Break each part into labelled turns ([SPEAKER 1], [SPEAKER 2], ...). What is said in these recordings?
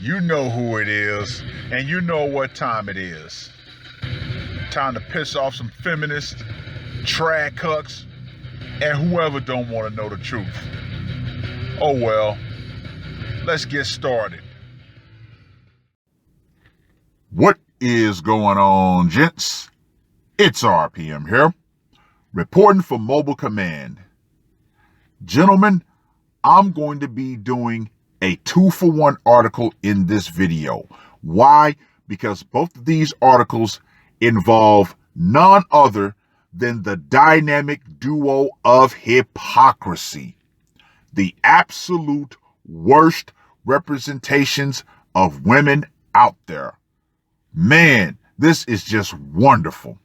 [SPEAKER 1] You know who it is, and you know what time it is. Time to piss off some feminists, trad cucks, and whoever don't want to know the truth. Oh well, let's get started. What is going on, gents? It's R.P.M. here, reporting for Mobile Command. Gentlemen, I'm going to be doing a 2-for-1 article in this video. Why? Because both of these articles involve none other than the dynamic duo of hypocrisy, the absolute worst representations of women out there. Man, this is just wonderful.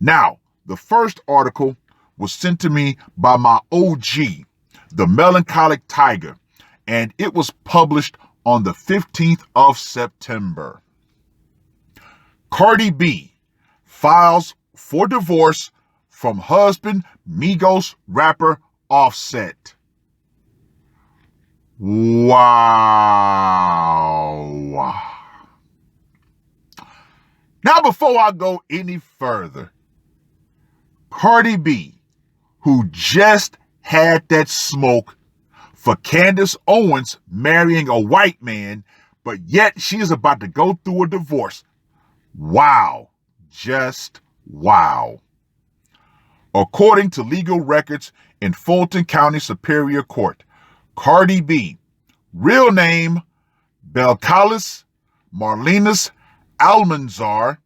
[SPEAKER 1] Now, the first article was sent to me by my OG, the Melancholic Tiger, and it was published on the 15th of September. Cardi B files for divorce from husband Migos rapper Offset. Wow. Now, before I go any further, Cardi B, who just had that smoke for Candace Owens marrying a white man, but yet she is about to go through a divorce. Wow. Just wow. According to legal records in Fulton County Superior Court, Cardi B, real name Belcalis Marlenas Almanzar,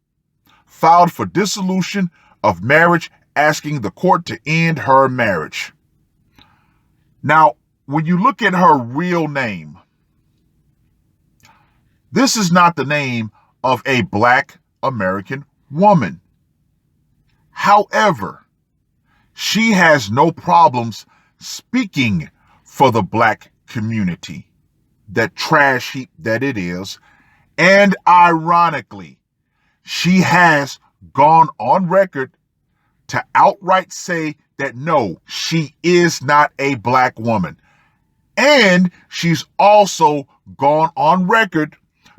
[SPEAKER 1] filed for dissolution of marriage, asking the court to end her marriage. Now, when you look at her real name, this is not the name of a Black American woman. However, she has no problems speaking for the Black community, that trash heap that it is, and ironically, she has gone on record to outright say that no, she is not a Black woman. And she's also gone on record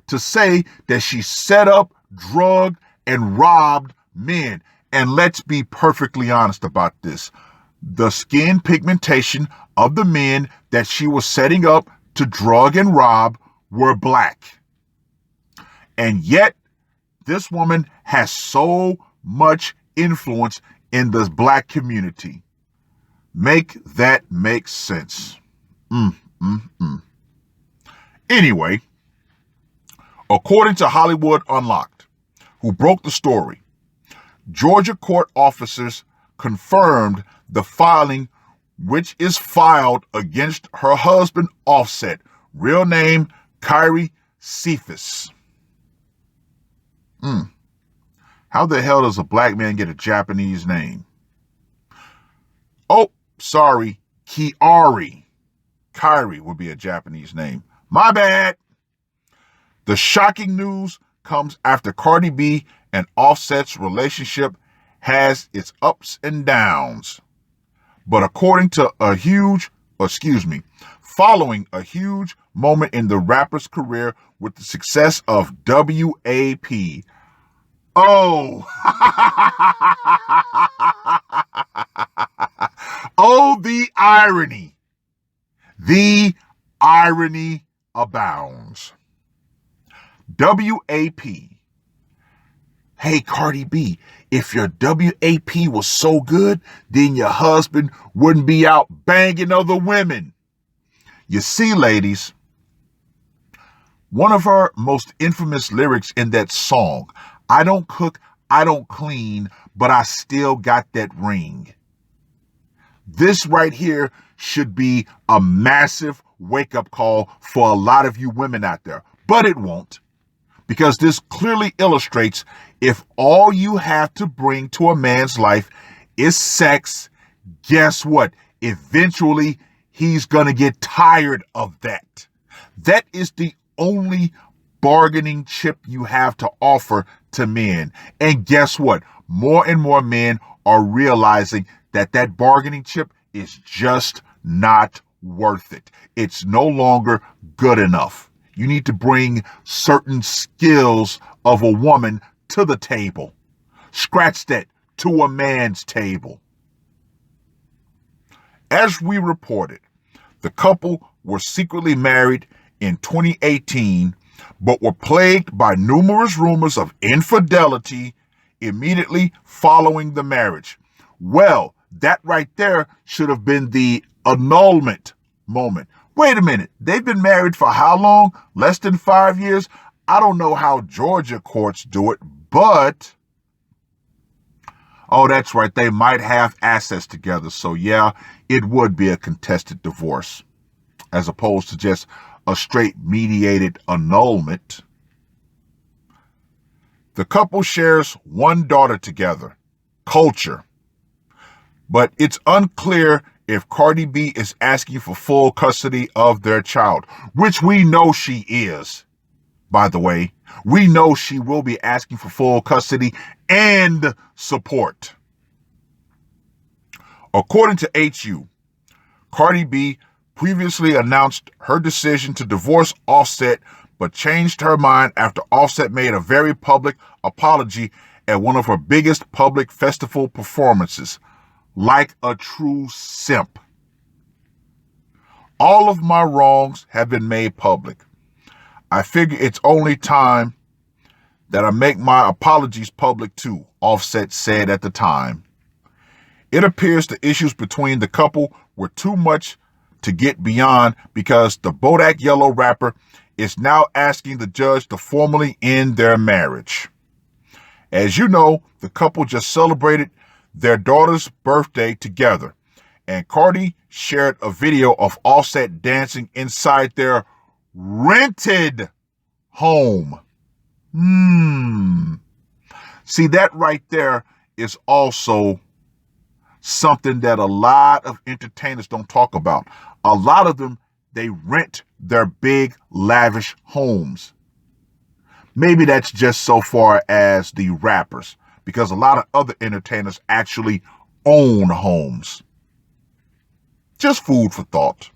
[SPEAKER 1] to say that she set up, drugged, and robbed men. And let's be perfectly honest about this. The skin pigmentation of the men that she was setting up to drug and rob were Black. And yet, this woman has so much influence in the Black community. Make that make sense. Anyway, according to Hollywood Unlocked, who broke the story, Georgia court officers confirmed the filing, which is filed against her husband Offset, real name Kyrie Cephas. How the hell does a Black man get a Japanese name? Oh, sorry, Kyrie would be a Japanese name. My bad. The shocking news comes after Cardi B and Offset's relationship has its ups and downs. But following a huge moment in the rapper's career with the success of WAP. Oh. Oh, the irony. The irony abounds. WAP. Hey, Cardi B, if your WAP was so good, then your husband wouldn't be out banging other women. You see, ladies, one of her most infamous lyrics in that song, I don't cook, I don't clean, but I still got that ring. This right here should be a massive wake-up call for a lot of you women out there, but it won't. Because this clearly illustrates if all you have to bring to a man's life is sex, guess what? Eventually, he's going to get tired of that. That is the only bargaining chip you have to offer to men. And guess what? More and more men are realizing that that bargaining chip is just not worth it. It's no longer good enough. You need to bring certain skills of a woman to the table. Scratch that, to a man's table. As we reported, the couple were secretly married in 2018, but were plagued by numerous rumors of infidelity immediately following the marriage. Well, that right there should have been the annulment moment. Wait a minute, they've been married for how long? Less than 5 years? I don't know how Georgia courts do it, but oh, that's right, they might have assets together. So yeah, it would be a contested divorce as opposed to just a straight mediated annulment. The couple shares one daughter together, Culture. But it's unclear if Cardi B is asking for full custody of their child, which we know she is, by the way. We know she will be asking for full custody and support. According to HU, Cardi B previously announced her decision to divorce Offset, but changed her mind after Offset made a very public apology at one of her biggest public festival performances. Like a true simp. All of my wrongs have been made public. I figure it's only time that I make my apologies public too, Offset said at the time. It appears the issues between the couple were too much to get beyond because the Bodak Yellow rapper is now asking the judge to formally end their marriage. As you know, the couple just celebrated their daughter's birthday together, and Cardi shared a video of Offset dancing inside their rented home. See, that right there is also something that a lot of entertainers don't talk about. A lot of them, they rent their big, lavish homes. Maybe that's just so far as the rappers, because a lot of other entertainers actually own homes. Just food for thought.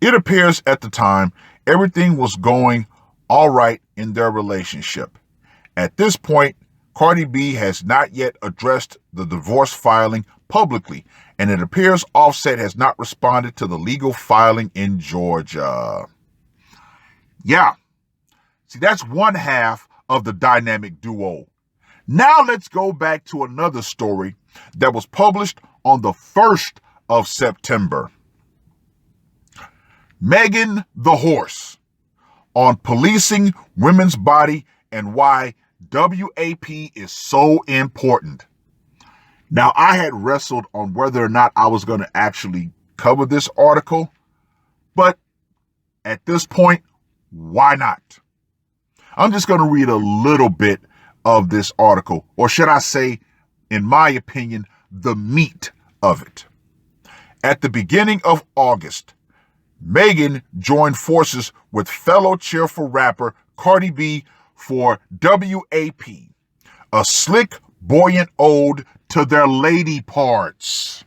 [SPEAKER 1] It appears at the time everything was going all right in their relationship. At this point, Cardi B has not yet addressed the divorce filing publicly, and it appears Offset has not responded to the legal filing in Georgia. Yeah. See, that's one half of the dynamic duo. Now let's go back to another story that was published on the 1st of September. Megan the Horse on policing women's body and why WAP is so important. Now, I had wrestled on whether or not I was going to actually cover this article, but at this point, why not? I'm just going to read a little bit of this article, or should I say, in my opinion, the meat of it. At the beginning of August, Megan joined forces with fellow cheerful rapper Cardi B for WAP, a slick, buoyant ode to their lady parts.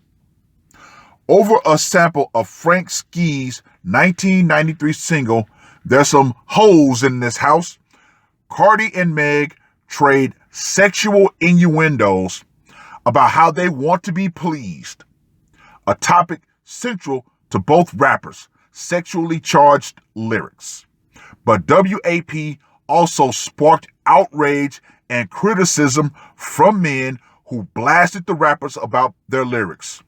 [SPEAKER 1] Over a sample of Frank Ski's 1993 single, There's Some Hoes in This House, Cardi and Meg trade sexual innuendos about how they want to be pleased, a topic central to both rappers' sexually charged lyrics. But WAP also sparked outrage and criticism from men who blasted the rappers about their lyrics.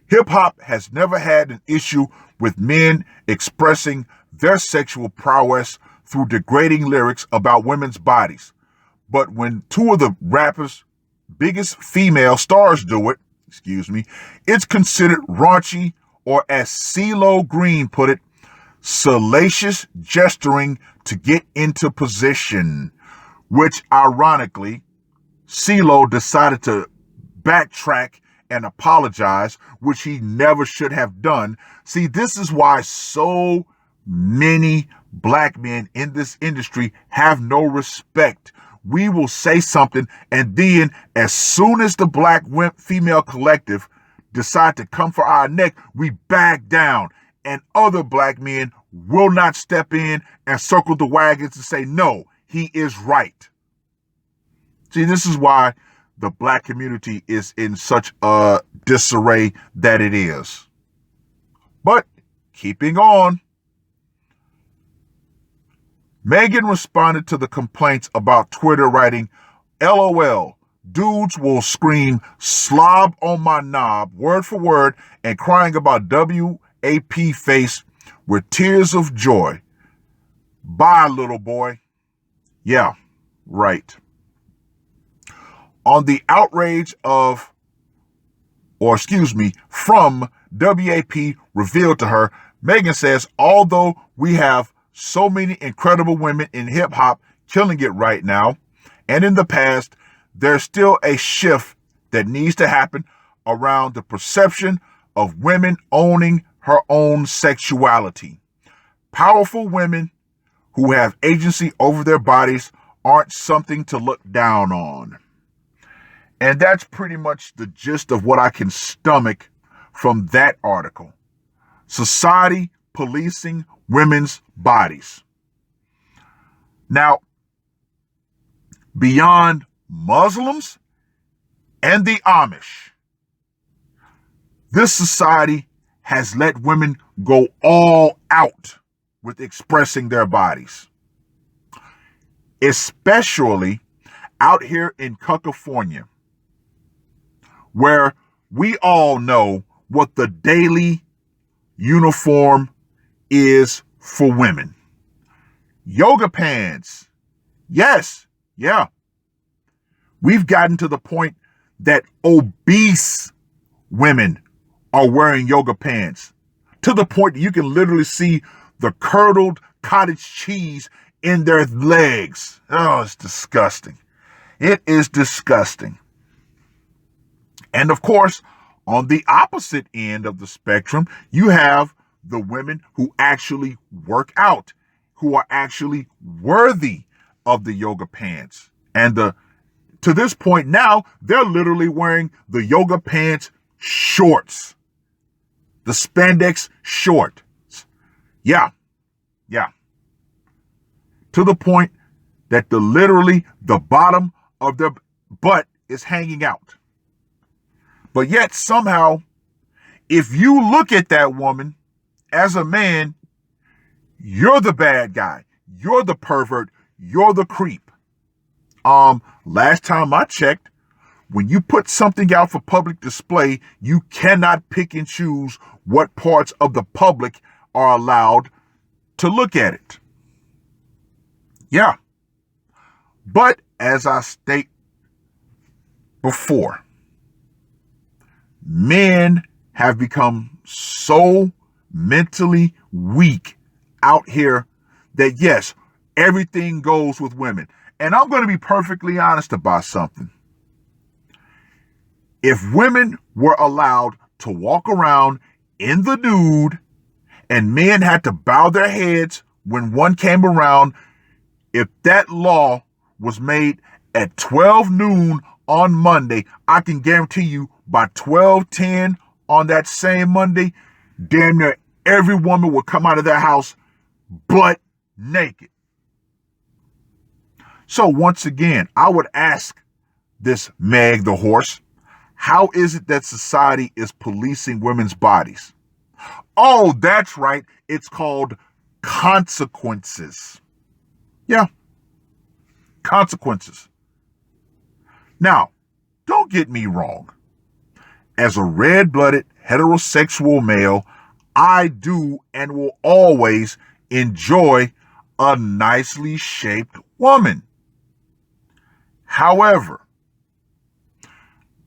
[SPEAKER 1] Hip-hop has never had an issue with men expressing their sexual prowess through degrading lyrics about women's bodies. But when two of the rappers' biggest female stars do it, it's considered raunchy, or as CeeLo Green put it, salacious gesturing to get into position, which ironically, CeeLo decided to backtrack and apologize, which he never should have done. See, this is why so many black men in this industry have no respect. We will say something, and then as soon as the black female collective decide to come for our neck, we back down. And other black men will not step in and circle the wagons and say, no, he is right. See, this is why the black community is in such a disarray that it is. But keeping on, Megan responded to the complaints about Twitter, writing, LOL, dudes will scream slob on my knob, word for word, and crying about WAP face with tears of joy. Bye, little boy. Yeah, right. On the outrage from WAP revealed to her, Megan says, although we have so many incredible women in hip hop killing it right now, and in the past, there's still a shift that needs to happen around the perception of women owning her own sexuality. Powerful women who have agency over their bodies aren't something to look down on. And that's pretty much the gist of what I can stomach from that article. Society policing women's bodies. Now, beyond Muslims and the Amish, this society has let women go all out with expressing their bodies. Especially out here in California, where we all know what the daily uniform is for women. Yoga pants. Yes, yeah. We've gotten to the point that obese women are wearing yoga pants, to the point that you can literally see the curdled cottage cheese in their legs. Oh, it's disgusting. It is disgusting. And of course, on the opposite end of the spectrum, you have the women who actually work out, who are actually worthy of the yoga pants. And to this point now, they're literally wearing the yoga pants shorts, the spandex shorts. Yeah. To the point that literally the bottom of their butt is hanging out. But yet somehow, if you look at that woman as a man, you're the bad guy. You're the pervert. You're the creep. Last time I checked, when you put something out for public display, you cannot pick and choose what parts of the public are allowed to look at it. Yeah. But as I state before, men have become so mentally weak out here that yes, everything goes with women. And I'm going to be perfectly honest about something. If women were allowed to walk around in the nude and men had to bow their heads when one came around, if that law was made at 12 noon on Monday, I can guarantee you by 12:10 on that same Monday, damn near every woman would come out of their house butt naked. So once again, I would ask this Meg the horse, how is it that society is policing women's bodies? Oh, that's right. It's called consequences. Yeah. Consequences. Now, don't get me wrong. As a red-blooded heterosexual male, I do and will always enjoy a nicely shaped woman. However,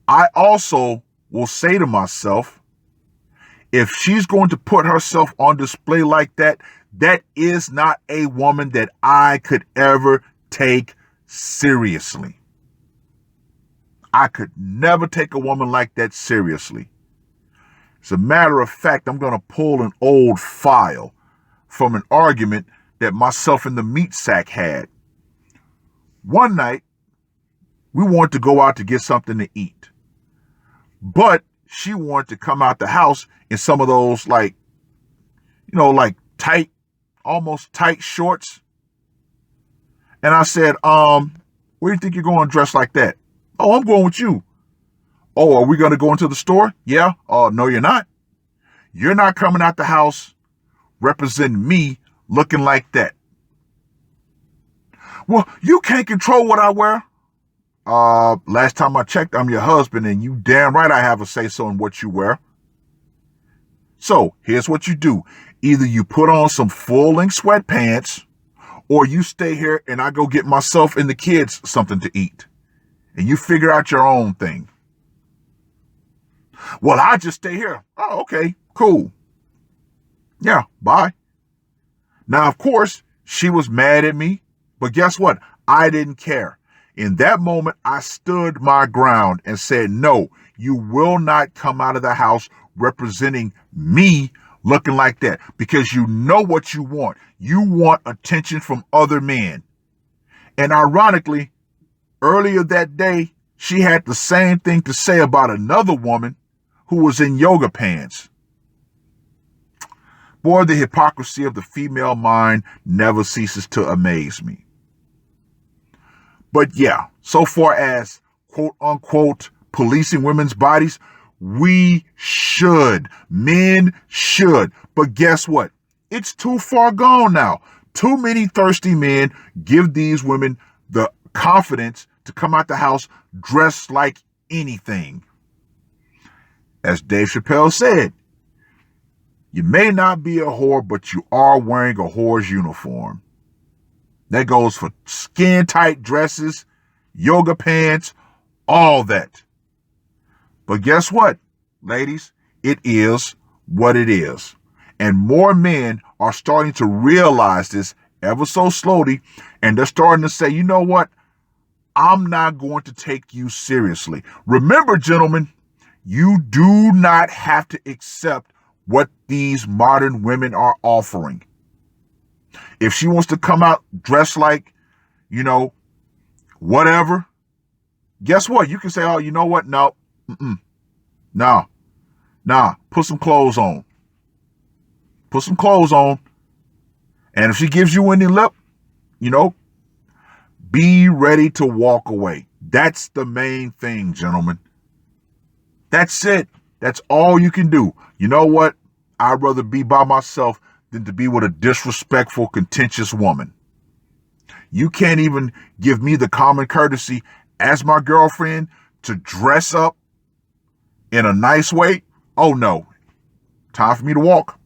[SPEAKER 1] I also will say to myself, if she's going to put herself on display like that, that is not a woman that I could ever take seriously. I could never take a woman like that seriously. As a matter of fact, I'm going to pull an old file from an argument that myself and the meat sack had. One night, we wanted to go out to get something to eat. But she wanted to come out the house in some of those like tight, almost tight shorts. And I said, where do you think you're going dressed like that? Oh, I'm going with you. Oh, are we going to go into the store? Yeah. Oh, no, you're not. You're not coming out the house representing me looking like that. Well, you can't control what I wear. Last time I checked, I'm your husband, and you damn right I have a say-so in what you wear. So here's what you do. Either you put on some full-length sweatpants, or you stay here and I go get myself and the kids something to eat. And you figure out your own thing. Well, I just stay here. Oh, okay, cool. Yeah, bye. Now, of course, she was mad at me, but guess what? I didn't care. In that moment, I stood my ground and said, no, you will not come out of the house representing me looking like that, because you know what you want. You want attention from other men. And ironically, earlier that day, she had the same thing to say about another woman who was in yoga pants. Boy, the hypocrisy of the female mind never ceases to amaze me. But yeah, so far as quote unquote policing women's bodies, we should. Men should. But guess what? It's too far gone now. Too many thirsty men give these women the confidence to come out the house dressed like anything. As Dave Chappelle said, you may not be a whore, but you are wearing a whore's uniform. That goes for skin-tight dresses, yoga pants, all that. But guess what, ladies? It is what it is. And more men are starting to realize this ever so slowly, and they're starting to say, you know what? I'm not going to take you seriously. Remember, gentlemen, you do not have to accept what these modern women are offering. If she wants to come out dressed like, whatever, guess what? You can say, oh, you know what? No, nah, put some clothes on. Put some clothes on. And if she gives you any lip, be ready to walk away. That's the main thing, gentlemen. That's it. That's all you can do. You know what? I'd rather be by myself than to be with a disrespectful, contentious woman. You can't even give me the common courtesy as my girlfriend to dress up in a nice way. Oh no. Time for me to walk.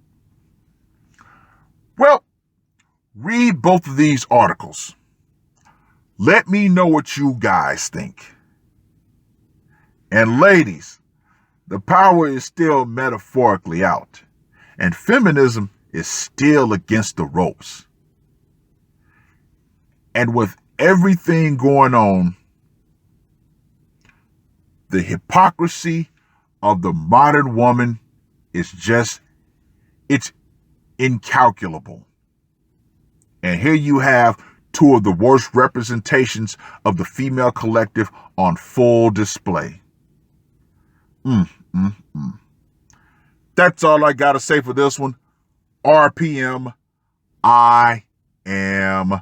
[SPEAKER 1] Well, read both of these articles. Let me know what you guys think. And ladies, the power is still metaphorically out, and feminism is still against the ropes. And with everything going on, the hypocrisy of the modern woman is it's incalculable. And here you have two of the worst representations of the female collective on full display. That's all I got to say for this one. R.P.M. I am